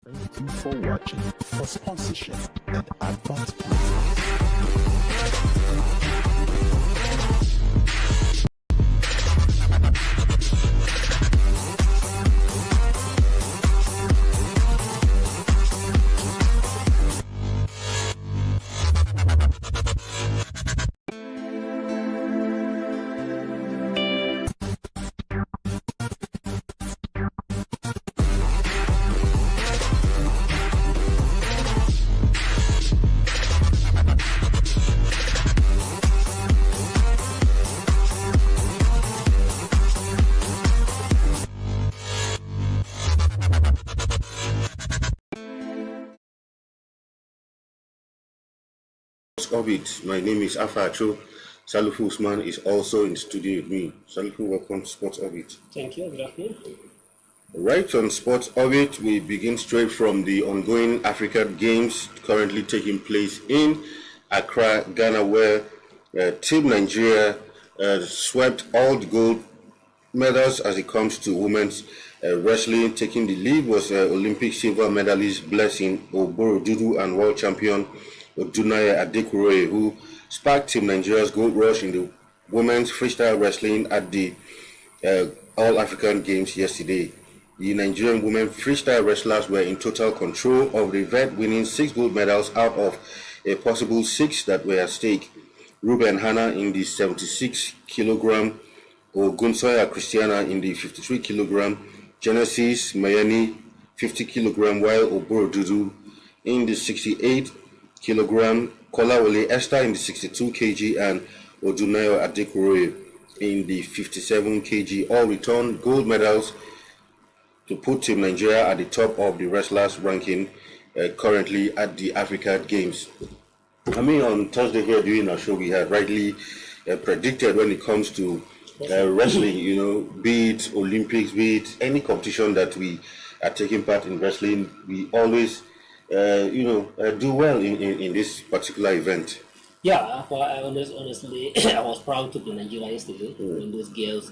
Thank you for watching. For sponsorship and advert placement. Orbit. My name is Afa Acho. Salifu Usman is also in the studio with me. Salifu, welcome to Sports Orbit. Thank you. Good afternoon. Right on Sports Orbit, we begin straight from the ongoing African Games currently taking place in Accra, Ghana, where Team Nigeria swept all the gold medals as it comes to women's wrestling. Taking the lead was Olympic silver medalist Blessing Oborodudu and world champion Odunaya Adekuroye, who sparked Team Nigeria's gold rush in the women's freestyle wrestling at the All African Games yesterday. The Nigerian women freestyle wrestlers were in total control of the event, winning 6 gold medals out of a possible 6 that were at stake. Ruben Hanna in the 76 kilogram, Ogunsoya Christiana in the 53 kilogram, Genesis Mayani 50 kilogram, while Oborodudu in the 68 kilogram, Kolawole Esther in the 62 kg, and Odunayo Adekuroye in the 57 kg, all returned gold medals to put Team Nigeria at the top of the wrestlers ranking currently at the Africa Games. I mean, on Thursday here during our show, we had rightly predicted when it comes to wrestling, you know, be it Olympics, be it any competition that we are taking part in wrestling, we always do well in this particular event. Yeah, honestly, I was proud to be in Nigeria yesterday when those girls,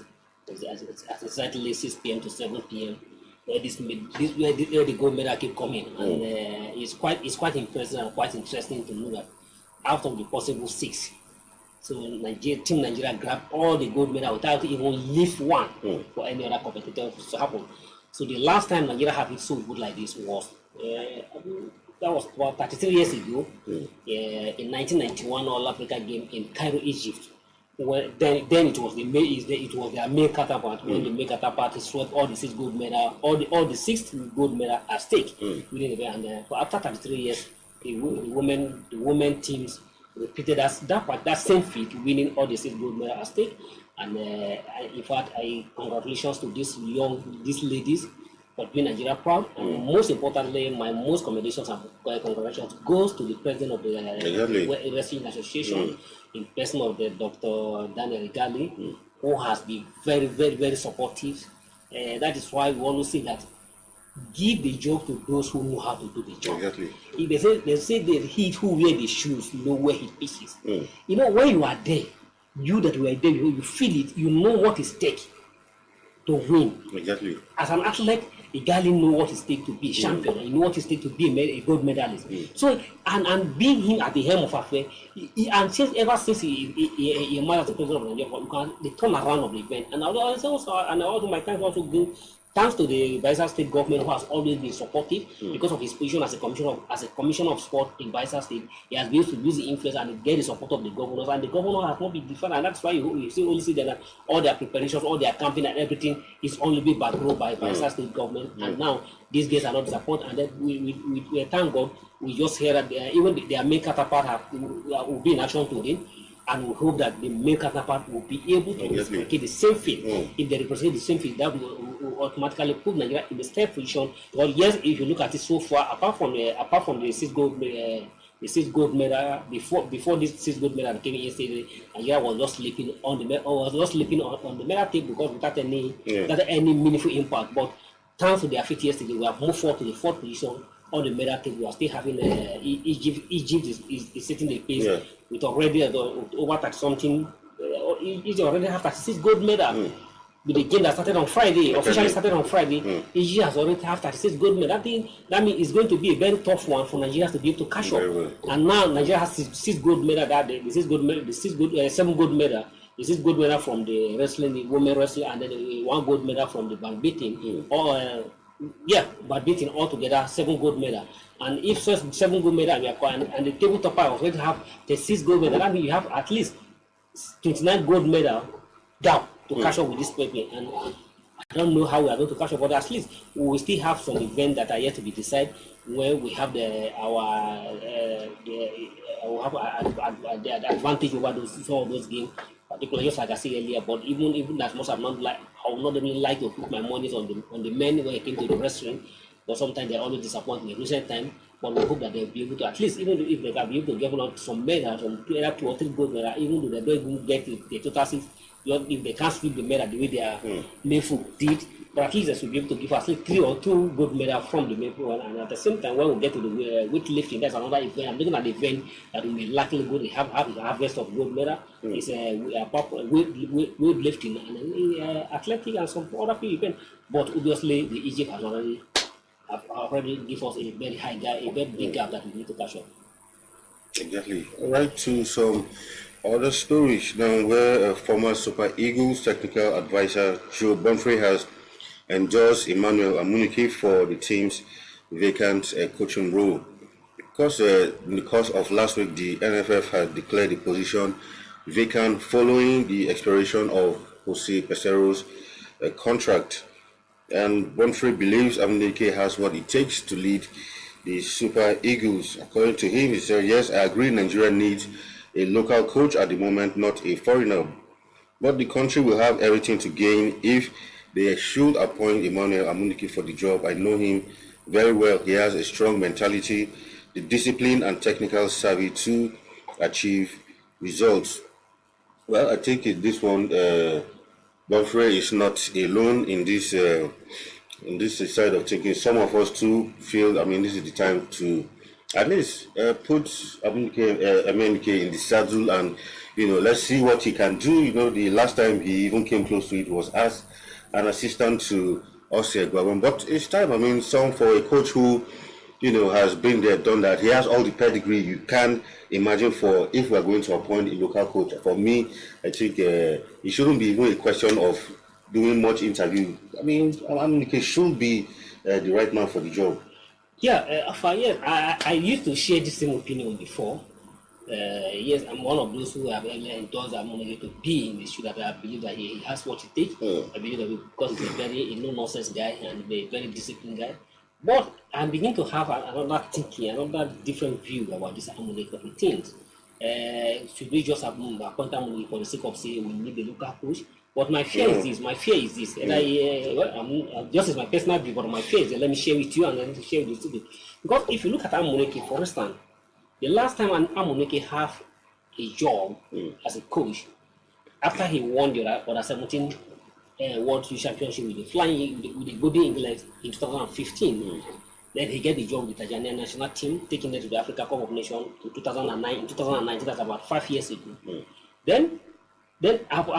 at exactly 6 p.m. to 7 p.m. Where the gold medal keep coming, and it's quite impressive and quite interesting to know that out of the possible 6, so Team Nigeria grabbed all the gold medal without even leave one for any other competitor to happen. So the last time Nigeria had it so good like this was that was about 33 years ago, in 1991 All Africa Game in Cairo, Egypt. Well, then it was their main counterpart when the main counterpart swept all the 6 gold medal, all the 6 gold medal at stake within the event. And so after 33 years, the women teams repeated that same feat, winning all the 6 gold medal at stake. And in fact, I congratulations to these ladies for being Nigeria proud. And most importantly, my most commendations and congratulations goes to the president of the Wrestling Association, in person of the Dr. Daniel Igali, who has been very, very, very supportive. That is why we always say that give the job to those who know how to do the job. Exactly. If they say that he who wear the shoes know where he pitches. You know, when you are there, you that were there, you feel it, you know what is stake to win. Exactly. As an athlete, Igali know what it takes to be a champion, and you know what it takes to be a gold medalist. So, and being him at the helm of affair, and ever since he emerged as the president of Nigeria, the turnaround of the event. And also my thanks also go thanks to the Bayelsa State government, who has always been supportive because of his position as a commissioner of sport in Bayelsa State. He has been able to use the influence and get the support of the governors, and the governor has not been different, and that's why you only see that all their preparations, all their campaign and everything is only being backed by Bayelsa State government. And now these guys are not disappointed, and then we thank God. We just hear that even their main counterpart will be in action today. And we hope that the main counterpart will be able to replicate the same feat. If they replicate the same feat, that will automatically put Nigeria in the third position. But yes, if you look at it so far, apart from the 6 gold medal, before this 6 gold medal came in yesterday, Nigeria was just sleeping on the medal table because without any meaningful impact. But thanks to their feat yesterday, we have moved forward to the 4th position. On the medal table, we are still having Egypt is setting the pace with already over 30 something. Egypt already have 36 gold medal. with the game that started on Friday, officially started on Friday, Egypt has already have 36 gold medals. That means it's going to be a very tough one for Nigeria to be able to catch up. Well. And now Nigeria has six gold medals that day. Seven gold medal. This is gold medal from the wrestling, the women wrestling, and then one gold medal from the badminton. Badminton altogether 7 gold medal. And if 7 gold medal and the table topper was going to have the 6 gold medal, that means you have at least 29 gold medal down to catch up with this paper. And I don't know how we are going to catch up, but at least we will still have some events that are yet to be decided, where we have the advantage over some of those games. Particularly, just like I said earlier, but even that much, I would not even like to put my money on the men when it came to the wrestling. But sometimes they always disappoint me in recent time. But we hope that they'll be able to, at least even if they can be able to get on some medals, some 2 or 3 gold medals, even though they don't even get the total 6, if they can't sweep the medal the way their Mayfu did, but at least they should be able to give us 3 or 2 gold medals from the Mayfu one. And at the same time, when we get to the weightlifting, that's another event. I'm looking at the event that will be likely good. They have a harvest of gold medal. It's weightlifting and athletic and some other events. But obviously, the Egypt has already give us a very high gap, a very big gap that we need to catch up. Exactly. All right, to some other stories now, where former Super Eagles technical advisor Joe Bonfrey has endorsed Emmanuel Amunike for the team's vacant coaching role. Because in the course of last week, the NFF had declared the position vacant following the expiration of Jose Pesero's contract. And Bonfrey believes Amunike has what it takes to lead the Super Eagles. According to him, he said, yes, I agree Nigeria needs a local coach at the moment, not a foreigner. But the country will have everything to gain if they should appoint Emmanuel Amunike for the job. I know him very well. He has a strong mentality, the discipline and technical savvy to achieve results. Well, I think this one, Bonfrey is not alone in this side of thinking. Some of us too feel, this is the time to at least put Amunike in the saddle and, let's see what he can do. The last time he even came close to it was as an assistant to Osei Gwabon. But it's time, for a coach who, has been there, done that. He has all the pedigree you can imagine for if we are going to appoint a local coach. For me, I think it shouldn't be even a question of doing much interview. Amunike should be the right man for the job. I used to share the same opinion before. Yes, I'm one of those who have endorsed Amunike to be in the shoe that I believe that he has what it takes. I believe that because he's a very no-nonsense guy and a very disciplined guy. But I'm beginning to have another different view about this Amunike things. Should we just appoint Amunike for the sake of saying we need a local coach? But my fear is this. And just as my personal view, but my fear is that let me share with you and then share with you. Because if you look at Amunike, for instance, the last time Amunike have a job as a coach, after he won the under 17 World Youth Championship with the Golden Eagles in 2015, then he get the job with the Tanzania national team, taking them to the Africa Cup of Nations in 2009. In 2019, that's about 5 years ago. Then after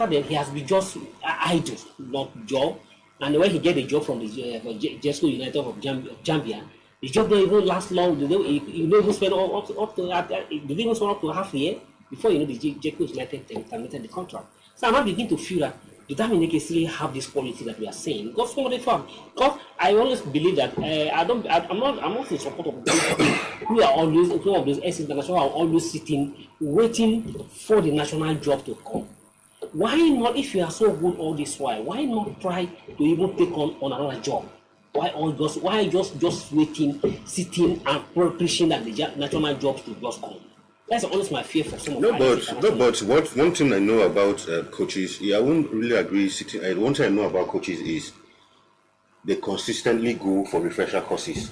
that, he has been just idle, not job. And when he get a job from the Jesco United of Zambia, the job don't even last long. They don't even spend up to half a year before the Jesco United terminated the contract. So I'm not beginning to feel that the Amunike still have this quality that we are saying. Because because I always believe that I'm not in support of people who are always some of those ex-international are always sitting waiting for the national job to come. Why not, if you are so good all this while, why not try to even take on another job? Why just waiting, sitting and preaching that the national jobs to just come? That's always my fear for some of but one thing I know about coaches, I won't really agree. One thing I know about coaches is they consistently go for refresher courses.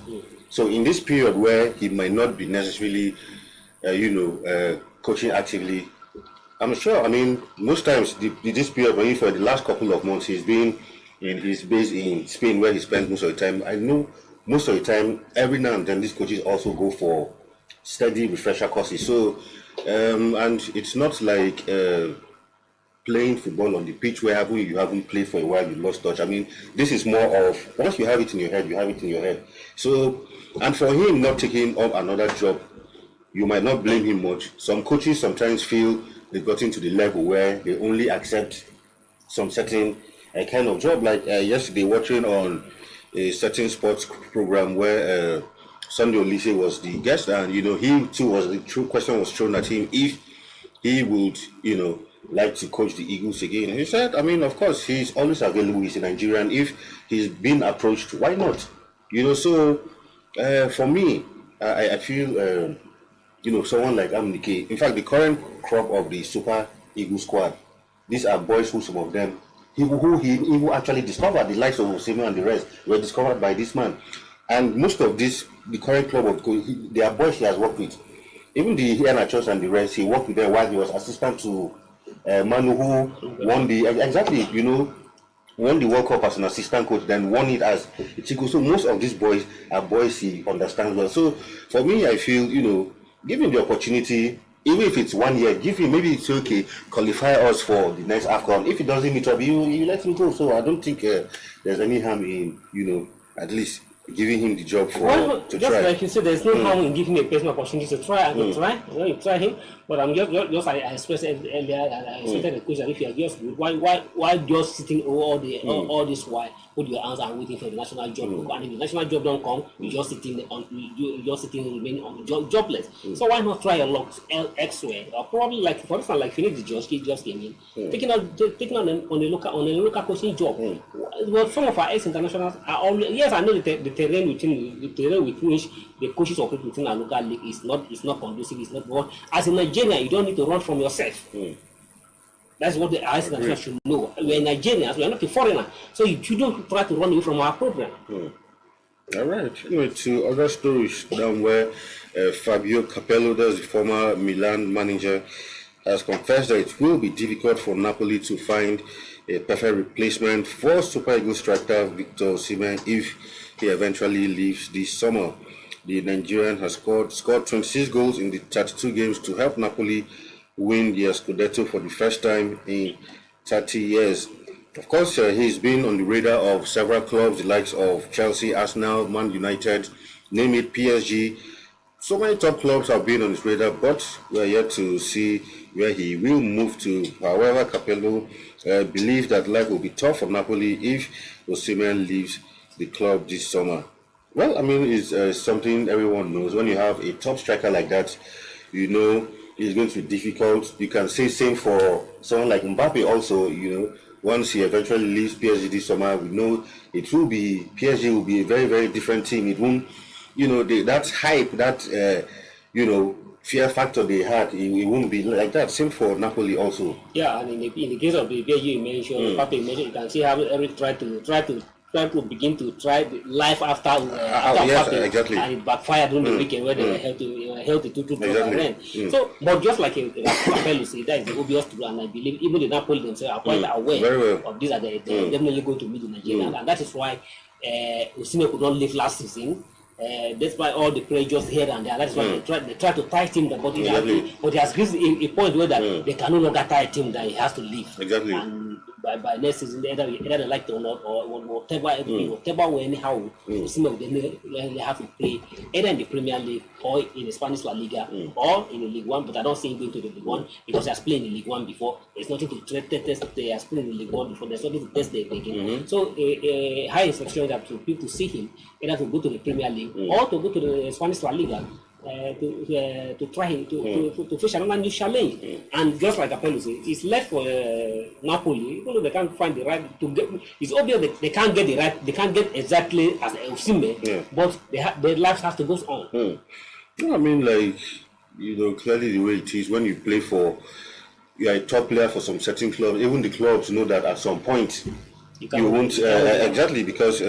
So in this period where he might not be necessarily, coaching actively, I'm sure. Most times this period, for the last couple of months, he's been he's based in Spain, where he spends most of the time. I know most of the time, every now and then, these coaches also go for steady refresher courses. So, and it's not like playing football on the pitch where you haven't played for a while, you lost touch. I mean, this is more of once you have it in your head, you have it in your head. So, and for him not taking up another job, you might not blame him much. Some coaches sometimes feel they've gotten to the level where they only accept some certain kind of job. Like yesterday, watching on a certain sports program where Sunday Olise was the guest, and he too was the true question was thrown at him if he would like to coach the Eagles again. He said, I mean, of course, he's always available. He's a Nigerian. If he's been approached, why not? So for me, I feel someone like Amnike. In fact, the current crop of the Super Eagles squad, these are boys who some of them who actually discovered the likes of Osimhen and the rest were discovered by this man. And most of this, the current club of they are boys he has worked with. Even the Iheanachos and the rest, he worked with them while he was assistant to Manu, who won the won the World Cup as an assistant coach, then won it as a Chico. So most of these boys are boys he understands well. So for me, I feel give him the opportunity. Even if it's 1 year, give him, maybe it's okay, qualify us for the next AFCON. If he doesn't meet up, you let him go. So I don't think there's any harm in, at least giving him the job to just try. like you said, there's no harm in giving a person opportunity to try and try him. But I'm just I expressed earlier that I stated the question: if you are just why just sitting all this while put your hands and waiting for the national job to come? And if the national job don't come, you just sitting remaining on jobless. So why not try a lot elsewhere? Or probably like for instance, like Finidi just came in, taking on a local coaching job. Well, some of our ex-internationals are always, yes, I know the terrain with which the coaches operate within our local league is not conducive. It's not what as in Nigeria, you don't need to run from yourself. That's what the ex-internationals should know. We're Nigerians, we're not a foreigner, so you shouldn't try to run away from our program. All right. To other stories down where Fabio Capello, the former Milan manager, has confessed that it will be difficult for Napoli to find a perfect replacement for Super Eagles striker Victor Osimhen if he eventually leaves this summer. The Nigerian has scored 26 goals in the 32 games to help Napoli win the Scudetto for the first time in 30 years. Of course, he's been on the radar of several clubs, the likes of Chelsea, Arsenal, Man United, name it, PSG. So many top clubs have been on his radar, but we are yet to see where he will move to. However, Capello believes that life will be tough for Napoli if Osimhen leaves the club this summer. Well, I mean, it's something everyone knows. When you have a top striker like that, it's going to be difficult. You can say same for someone like Mbappe also, once he eventually leaves PSG this summer, we know PSG will be a very, very different team. It won't, that hype, that, fear factor they had, it won't be like that. Same for Napoli also. Yeah, and in the case of the PSG you mentioned, Mbappe mentioned, you can see how Eric tried to begin to try life after yes, exactly. And it backfired during the weekend where they were held to 2-2 So, but just like Capello said, that is the obvious truth, and I believe even the Napoli themselves are quite aware of this, that they're definitely going to meet the Nigerians, and that is why Osimhen could not leave last season. Despite all the pressures here and there, that's why they try to tie him, but he has reached a point where that they can no longer tie him, that he has to leave. Exactly. And by next season, either they like to or not, or whatever way anyhow, they have to play either in the Premier League or in the Spanish La Liga or in the League One. But I don't see him going to the League One because he has played in the League One before. There's nothing to test. He has played in the League One before. There's nothing to test the game. So a high expectation that to people to see him either to go to the Premier League or to go to the Spanish La Liga. To try to fish another new challenge, and just like Capello said, it's left for Napoli. Even though they can't find the right to get, it's obvious that they can't get the right. They can't get exactly as Osimhen, but their lives have to go on. I mean, clearly the way it is when you play for, you are a top player for some certain clubs. Even the clubs know that at some point you won't exactly because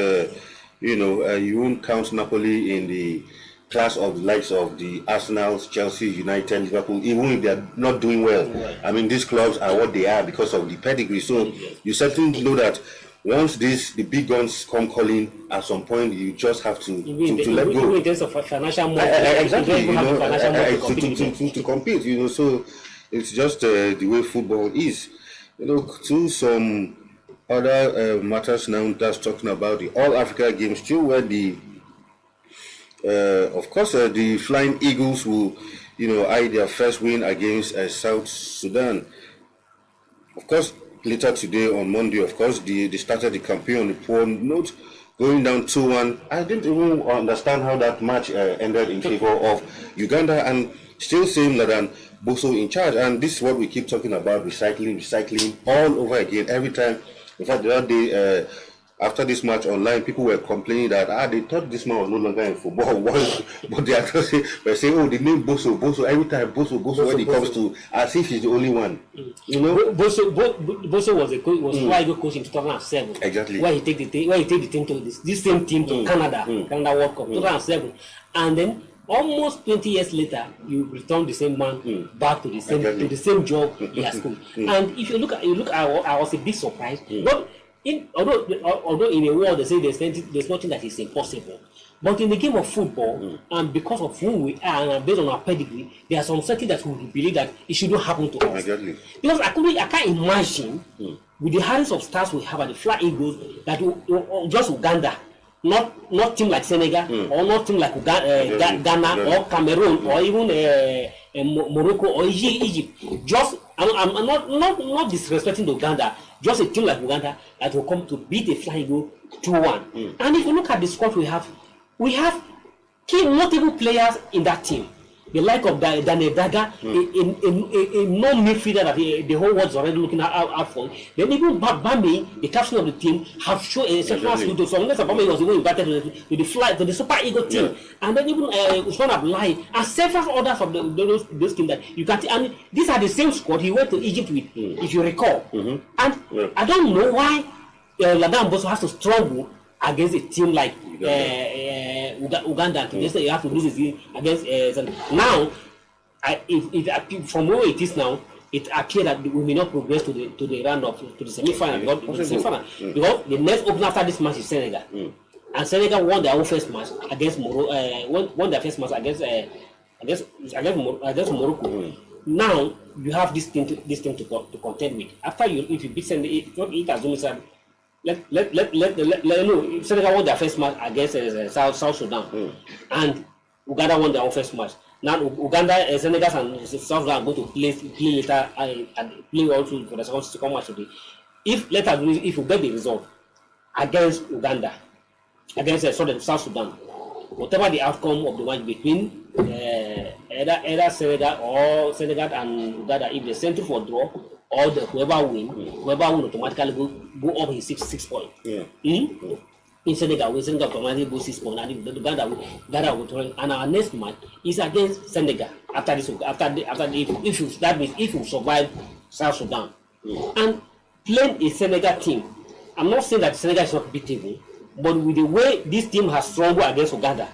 you won't count Napoli in the class of the likes of the Arsenal, Chelsea, United, Liverpool, even if they are not doing well. I mean, these clubs are what they are because of the pedigree. So you certainly know that once the big guns come calling, at some point you just have to let go. Even in terms of financial exactly, to compete. So it's just the way football is. To some other matters now, that's talking about the All Africa Games, still where the of course, the Flying Eagles will, eye their first win against South Sudan. Of course, later today on Monday, of course, they started the campaign on the poor note, going down 2-1. I didn't even understand how that match ended in favor of Uganda, and still saying that Boso in charge. And this is what we keep talking about: recycling all over again every time. In fact, the other day, after this match online, people were complaining that they thought this man was no longer in football. But they actually were saying, "Oh, the name Boso. Every time Boso when it comes to, as if he's the only one." Boso was Fly Eagle coach in 2007. Exactly. Where he take the team to this same team to Canada World Cup 2007, and then almost 20 years later, you return the same man back to the same job he has coached. And if you look, I was a bit surprised. But although in a world they say there's nothing that is impossible, but in the game of football, and because of who we are and based on our pedigree, there are some certain that we believe that it shouldn't happen to us. Exactly. Because I can't imagine with the hundreds of stars we have at the Fly Eagles that just Uganda, not team like Senegal or not team like Ghana or Cameroon or even Morocco or Egypt. Just I'm not disrespecting Uganda. Just a team like Uganda that will come to beat a Fly Eagle 2-1. And if you look at the squad we have key notable players in that team. The like of Daniel Daga, a non-midfielder that the whole world is already looking out for. Then even Bami, the captain of the team, have shown a exceptional skill to. So unless Bami was even invited to the Super Eagle team, and then even Usman Abdullahi and several others of those teams that you can see. And these are the same squad he went to Egypt with, if you recall. And I don't know why Ladan Boso has to struggle against a team like Uganda. You have to lose this game against now. From where it is now, it appears that we may not progress to the round of to the semi-final. Because the next opener after this match is Senegal, and Senegal won their own first match against Morocco. Won their first match against Morocco. Now you have this thing to contend with. After if you beat Senegal, it assumes that. Let Senegal won their first match against South Sudan, and Uganda won their own first match. Now Uganda, Senegal, and South Sudan are going to play later and play also for the second match today. If we get the result against Uganda, against South Sudan, whatever the outcome of the match between either Senegal and Uganda, if they send for draw, or whoever win automatically go up his 6 points. In Senegal automatically go 6 points, and Uganda will turn. And our next match is against Senegal if you survive South Sudan and playing a Senegal team. I'm not saying that Senegal is not beatable, but with the way this team has struggled against Uganda,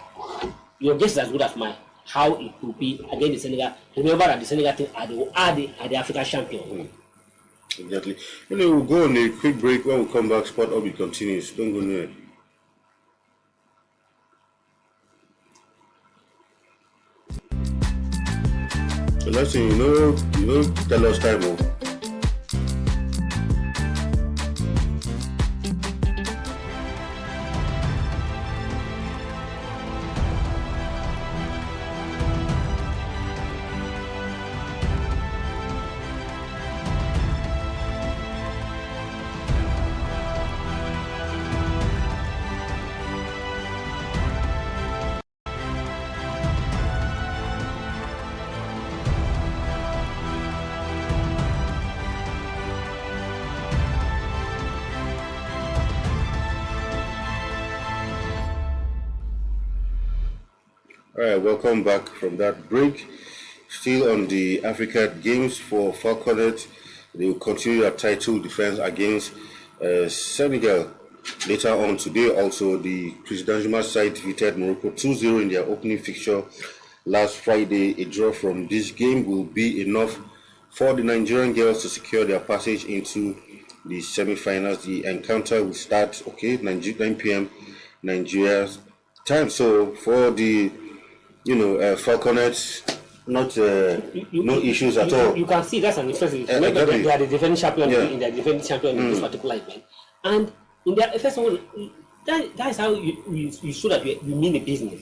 your guess is as good as mine. How it could be against the Senegal. Remember that the Senegal team are the African champion. Exactly. We'll go on a quick break. When we come back, Sport Orbit continues. Don't go nowhere. So last thing you tell us time. All right, welcome back from that break. Still on the Africa Games for Falconet. They will continue their title defense against Senegal later on today. Also, the Chris Danjuma side defeated Morocco 2-0 in their opening fixture last Friday. A draw from this game will be enough for the Nigerian girls to secure their passage into the semi-finals. The encounter will start 9 p.m. Nigeria's time. So for the Falconets, not no issues at all. You can see that's an interest. Remember, Exactly. they are the defending champion Yeah. in their defending champion in this particular event, and in their first of all, that is how you show that you mean a business.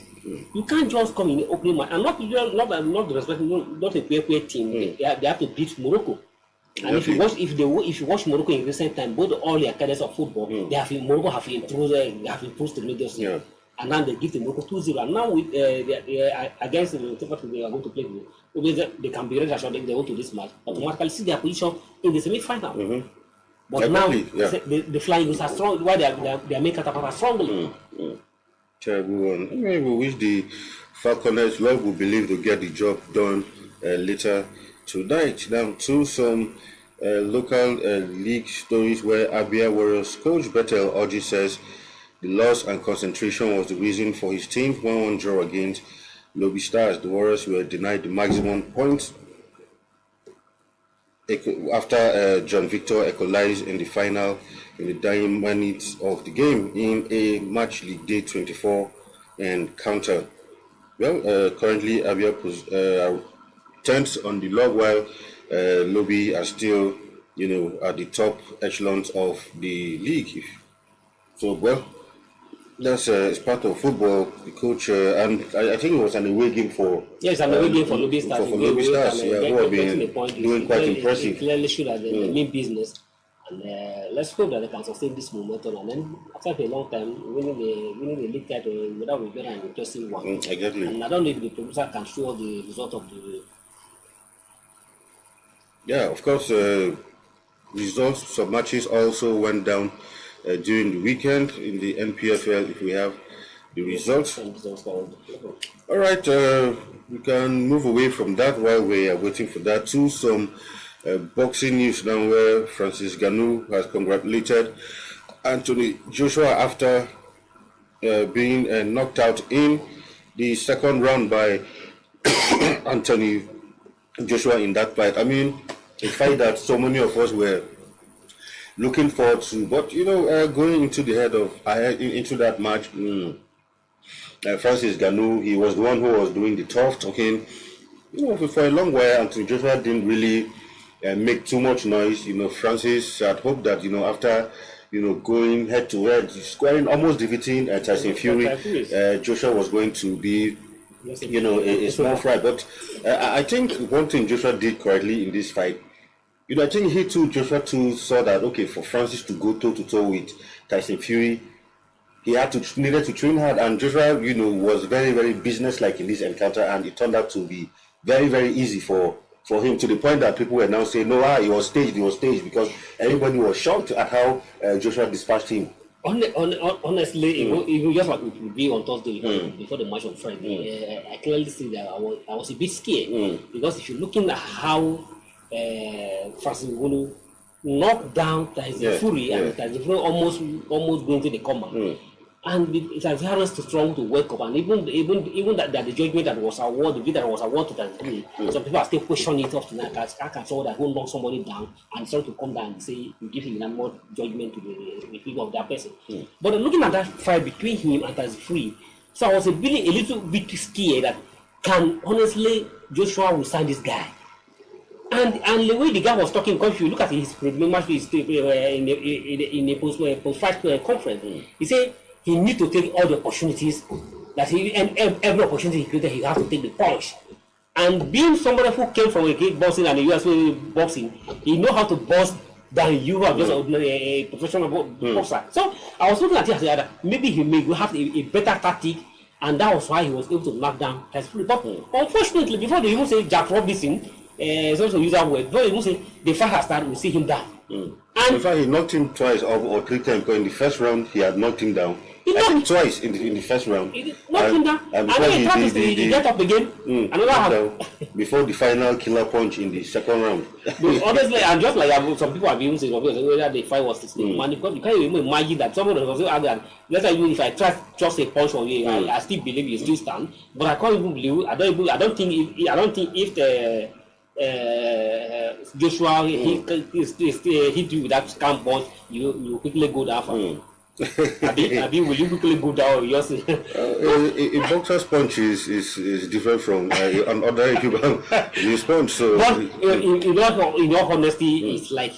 You can't just come in the opening match and not the respect, not a queer team. They have to beat Morocco. And if you watch Morocco in recent time, both all the cadets of football, Morocco have improved tremendously. Yeah. And now they give the Morocco 2-0. And now with against the whatever they are going to play with, they can be ready assured they go to this match. Automatically see their position in the semi-final. But now the Flying Eagles are strong. Why their main counterpart are struggling. Terrible one. I mean, we wish the Falconers, Lord will believe, to get the job done later tonight. Now to some local league stories where Abia Warriors coach Bethel Oji says the loss and concentration was the reason for his team 1-1 draw against Lobby Stars. The Warriors were denied the maximum points after John Victor equalized in the final in the dying minutes of the game in a match league day 24 encounter. Well, currently Abia are 10th on the log, while Lobby are still, at the top echelons of the league. So, well, that's it's part of football. The coach, and I think it was an away game for. Yes, an away game for Lobby Stars. For Lobby Stars, who have been doing quite impressive. It clearly showed that they mean business, and let's hope that they can sustain this momentum. And then after a long time, winning the league title without a better and interesting one. Exactly. And I don't know if the producer can show the result of the. Yeah, of course. Results of matches also went down during the weekend in the NPFL. If we have the results. All right, we can move away from that while we are waiting for that to some boxing news now, where Francis Ngannou has congratulated Anthony Joshua after being knocked out in the second round by Anthony Joshua in that fight. I mean, a fight that so many of us were looking forward to, but going into the head of into that match, Francis Ngannou, he was the one who was doing the tough talking. For a long while, Anthony Joshua didn't really make too much noise. Francis had hoped that after going head to head, squaring, almost defeating Tyson Fury, Joshua was going to be a small fry. But I think one thing Joshua did correctly in this fight, I think Joshua too saw that, okay, for Francis to go toe to toe with Tyson Fury, he needed to train hard, and Joshua, was very, very business-like in this encounter, and it turned out to be very, very easy for him, to the point that people were now saying, no, he was staged, because everybody was shocked at how Joshua dispatched him. Honestly, even just like it would be on Thursday before the match on Friday, I clearly see that I was a bit scared, because if you're looking at how Francis Ngannou knocked down Tyson Fury, and Tyson Fury almost going to the coma. And it has hard to strong to wake up, and even that the judgment that was awarded, the that was awarded to Tyson Fury, some people are still questioning it up tonight. I can saw that who knock somebody down and try to come down and say you give him more judgment to the people of that person. But looking at that fight between him and Tyson Fury, so I was really a little bit scared that can honestly Joshua will sign this guy. And the way the guy was talking, because if you look at his match in a post-fight conference, he said he needs to take all the opportunities that every opportunity he created, he has to take the punch. And being somebody who came from a kickboxing and a US boxing, he knows how to box than you are just a professional boxer. So I was looking at it and said maybe he may have a better tactic, and that was why he was able to knock down Tyson Fury. But unfortunately, before they even say Jack Robinson, it's also use that word. Don't even say the fight has started, we see him down. And in fact, he knocked him twice or three times, because in the first round he had knocked him down. I think twice in the first round. He knocked him down. And then he tried to get up again. Another before the final killer punch in the second round. Honestly, and just like some people have even said whether the fight was the man, because you can't even imagine that someone was so angry. Let's say even if I try just a punch on you, I still believe you still stand. But I can't even believe. I don't think if the Joshua hit you with that scam punch, you quickly go down for Abi, will you quickly go down? Yours? A boxer's punch is different from another human response. So, But in all honesty, it's like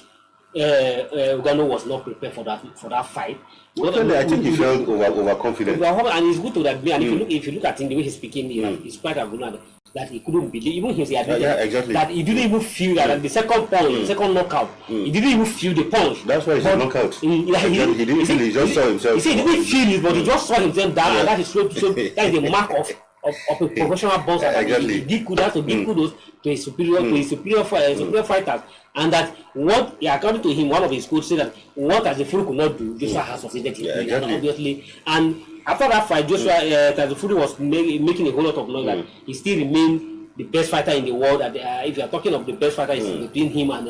Ugano was not prepared for that fight. Well, I think he felt overconfident. And it's good to admit. And if you look at him, the way he's speaking, he's quite agreeable that he couldn't believe. Even he admitted exactly. that he didn't even feel that the second punch, the second knockout, he didn't even feel the punch. That's why he's a knockout. He didn't feel it. He just saw himself. He said he didn't feel it, but he just saw himself down, and that is so that is the mark of a professional boxer. Exactly. He did kudos to give kudos to his superior fighters, and that what according to him, one of his coaches said that what Tazifuru could not do, Joshua has succeeded in doing, and obviously, and after that fight, Joshua Tazifuru was making a whole lot of noise that he still remained the best fighter in the world. That if you are talking of the best fighter, is between him and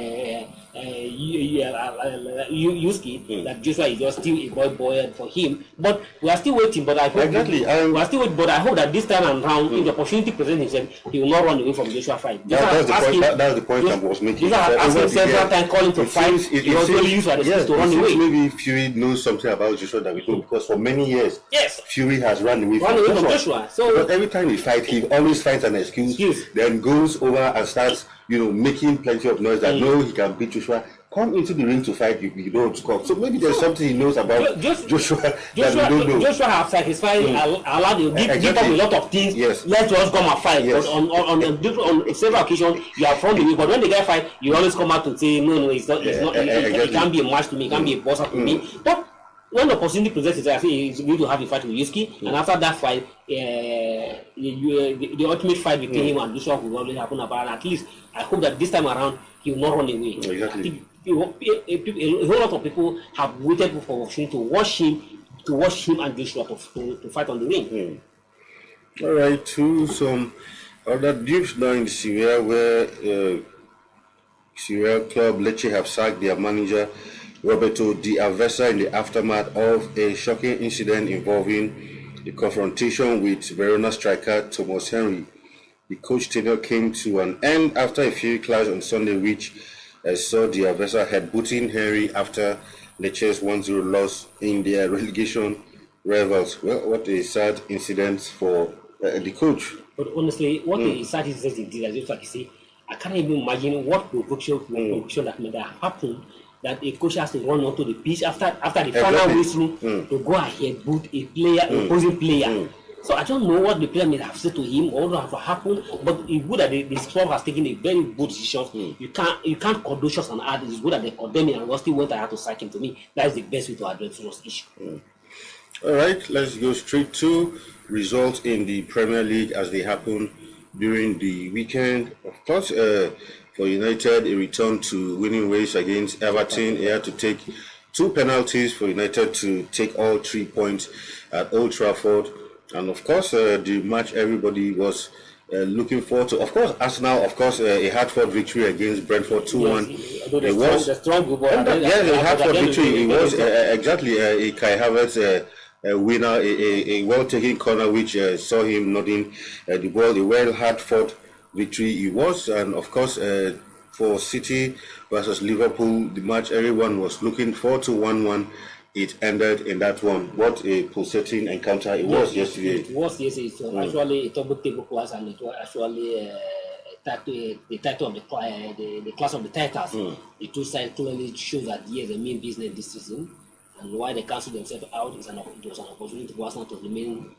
Yusuke, that Joshua is just still a boy for him. But we are still waiting. But I hope we are still waiting. But I hope that this time around, if the opportunity presents himself, he will not run away from Joshua fight. That's the point I was making. Joshua has asked him several times, calling to fight. He also used to run away. Maybe Fury knows something about Joshua that we don't, because for many years, Fury has run away from Joshua. So, but every time he fights, he always finds an excuse. Then goes over and starts, making plenty of noise that no, he can beat Joshua. Come into the ring to fight, you don't come. So maybe there's something he knows about Joshua that we don't know. Joshua have sacrificed, allowed you give up a lot of things. Yes. Let's just come and fight. Yes. But on several occasions, you are from the way. But when the guy fight, you always come out to say, no, it's not. It can't be a match to me. It can't be a boss up to me. But when the opportunity presents itself, I think he's going to have a fight with Yusuke, and after that fight, the ultimate fight between him and Joshua will always happen. About at least, I hope that this time around he will not run away. Exactly. A whole lot of people have waited for opportunity to watch him and Joshua to fight on the ring. All right, to some other news now in Syria, where Syria club Lecce have sacked their manager Roberto Di Avesa in the aftermath of a shocking incident involving a confrontation with Verona striker Thomas Henry. The coach tenure came to an end after a few clash on Sunday, which saw Di Avesa headbutting Henry after Lecce's 1-0 loss in their relegation rivals. Well, what a sad incident for the coach. But honestly, what a sad incident he did, as you say, I can't even imagine what provocation that may have happened. That a coach has to run onto the pitch after the final whistle to go ahead boot a player, opposing player. So I don't know what the player may have said to him or what have happened, but it's good that the club has taken a very good decision. You can't condone shots and add. It's good that they condemn him and Rusty went ahead to sack him. To me, that is the best way to address this issue. All right, let's go straight to results in the Premier League as they happen during the weekend. Of course, for United, a return to winning ways against Everton. He had to take 2 penalties for United to take all 3 points at Old Trafford. And of course, the match everybody was looking forward to. Of course, Arsenal, a hard-fought victory against Brentford 2-1. It was a strong goal. A hard-fought victory. It was exactly a Kai Havertz winner, a well-taken corner which saw him nodding the ball. A well hard-fought victory it was, and of course for City versus Liverpool, the match everyone was looking forward to, 1-1. It ended in that one. What a pulsating encounter it was yesterday. It was yesterday. It was actually a double table class, and it was actually the title of the class of the titles. The two sides clearly show that yes, they mean business this season. And why they cancelled themselves out it was an opportunity for Arsenal to remain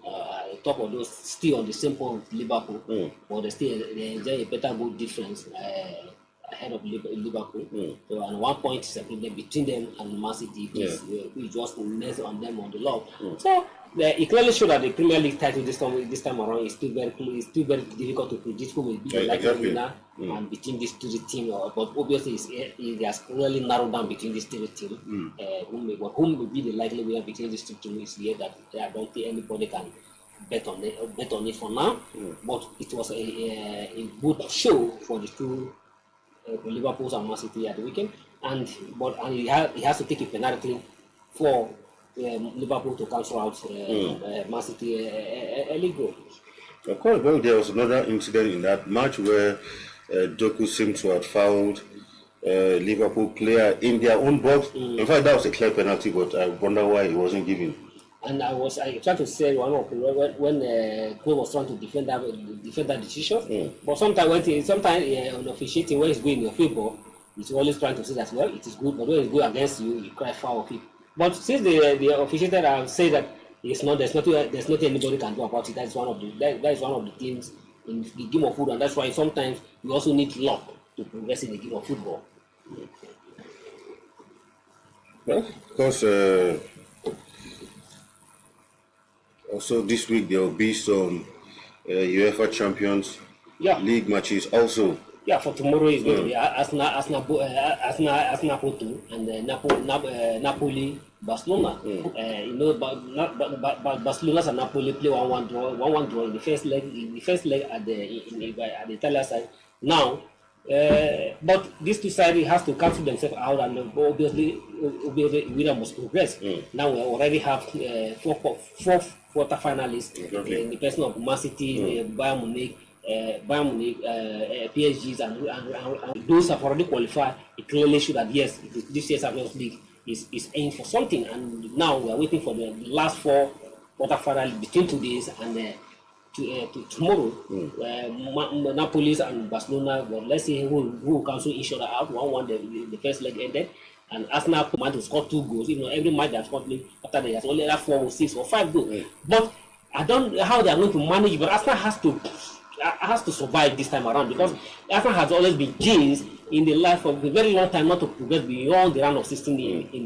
top of those, still on the same point with Liverpool, but they enjoy a better goal difference ahead of Liverpool. So, and 1 point separated between them and Man City, which just mess on them on the log. So it clearly showed that the Premier League title this time around is still very difficult to predict who will be the likely winner and between these two teams. But obviously, it has really narrowed down between these two teams. Whom will be the likely winner between these two teams is here that I don't think anybody can bet on it for now. But it was a good show for the two Liverpool and Man City at the weekend, and he has to take a penalty for Liverpool to cancel out Man City early goal. Of course, well, there was another incident in that match where Doku seemed to have fouled Liverpool player in their own box. In fact, that was a clear penalty, but I wonder why it wasn't given. And I tried to say one of when Cole was trying to defend that decision. But sometimes on officiating when it's going in your favor, he's always trying to say that well it is good, but when it's good against you, you cry foul of it. But since the officiator have said that it's not, there's nothing anybody can do about it. That is one of the things in the game of football, and that's why sometimes you also need luck to progress in the game of football. Well, because also this week there will be some UEFA Champions League matches also. Yeah, for tomorrow is going to be Arsenal Porto and Napoli Barcelona. Barcelona and Napoli play 1-1 draw in the first leg at the Italian side. Now, but these two sides has to cancel themselves out, and obviously winner must progress. Now we already have four quarter-finalists in the person of Man City, Bayern Munich, PSGs, and those have already qualified. It clearly shows that yes, this year's Champions League is aimed for something, and now we are waiting for the last four quarterfinals between today's and to tomorrow. Napoli and Barcelona. Well, let's see who cancel each other out. 1-1 the first leg ended, and Arsenal managed to score 2 goals. Every match they have scored after they have only 4 or 6 or 5 goals. But I don't know how they are going to manage. But Arsenal has to survive this time around, because Arsenal has always been jinxed in the life of a very long time not to progress beyond the round of 16 in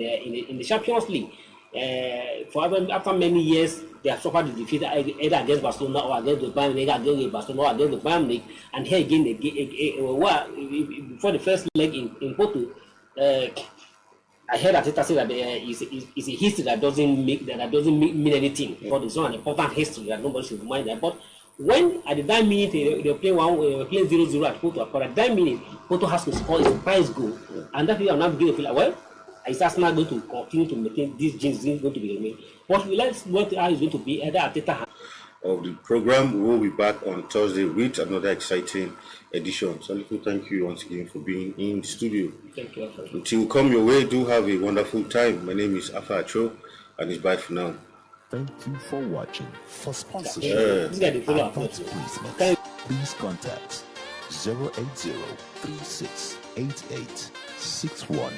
the Champions League. After many years, they have suffered the defeat either against Barcelona or against the Bayern Munich, against Barcelona or against the Bayern Munich, and here again, before the first leg in Porto, I heard Ateta say that it's a history that doesn't mean anything. But it's not an important history that nobody should remind that. But when at the 9 minute they play 0-0 at Porto, but at 9 minute Porto has to score its prize goal, and that people are now beginning to feel like, well, is Arsenal going to continue to maintain this jinx? Is going to be remain? But let's what how is going to be either Ateta of the program. We will be back on Thursday with another exciting edition. So, thank you once again for being in the studio. Thank you. Until we come your way, do have a wonderful time. My name is Afa Acho, and it's bye for now. Thank you for watching. For sponsorship, please contact 080-3688-615.